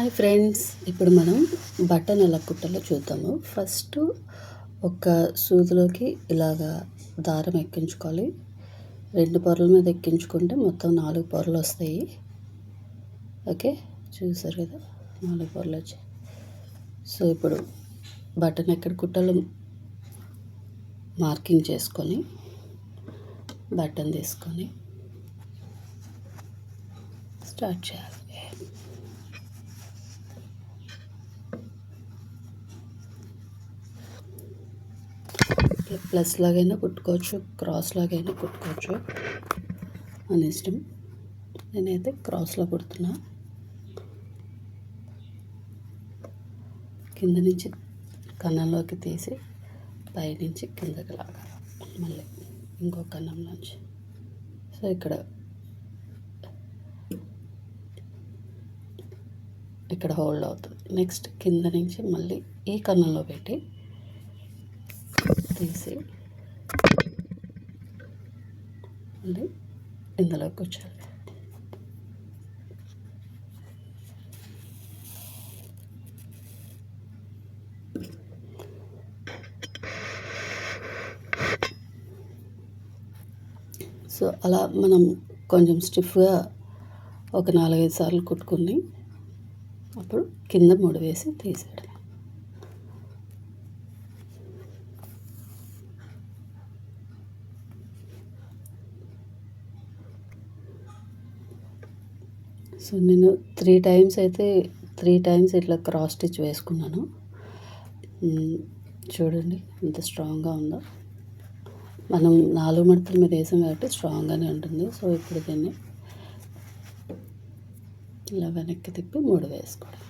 Hi friends, ఇప్పుడు మనం button ఎలా కుట్టాలో చూద్దాము. ఫస్ట్ ఒక సూదిలోకి ఇలాగా దారం ఎక్కించుకోవాలి. 2 పొరల మీద ఎక్కించుకుంటే మొత్తం 4 పొరలు వస్తాయి. ఓకే, చూసారు కదా, 4 పొరలు వచ్చాయి. సో ఇప్పుడు బటన్ ఎక్కడ కుట్టాలో మార్కింగ్ చేసుకొని బటన్ తీసుకొని స్టార్ట్ చేయాలి. ప్లస్ లాగైనా కుట్టుకోవచ్చు, క్రాస్ లాగైనా కుట్టుకోవచ్చు, మన ఇష్టం. నేనైతే క్రాస్లో కుడుతున్నా. కింద నుంచి కన్నంలోకి తీసి పైనుంచి కిందకి లాగాలి, మళ్ళీ ఇంకో కన్నంలోంచి. సో ఇక్కడ హోల్డ్ అవుతుంది. నెక్స్ట్ కింద నుంచి మళ్ళీ ఈ కన్నంలో పెట్టి తీసి మళ్ళీ ఇందులోకి వచ్చాలి. సో అలా మనం కొంచెం స్టిఫ్గా ఒక 4-5 సార్లు కుట్టుకుని అప్పుడు కింద ముడి వేసి తీసేయడం. సో నేను 3 టైమ్స్ ఇట్లా క్రాస్ స్టిచ్ వేసుకున్నాను. చూడండి ఎంత స్ట్రాంగ్గా ఉందో. మనం 4 మడతల మీద వేసాం కాబట్టి స్ట్రాంగ్గానే ఉంటుంది. సో ఇప్పుడు దీన్ని ఇలా వెనక్కి తిప్పి ముడి వేసుకోవడం.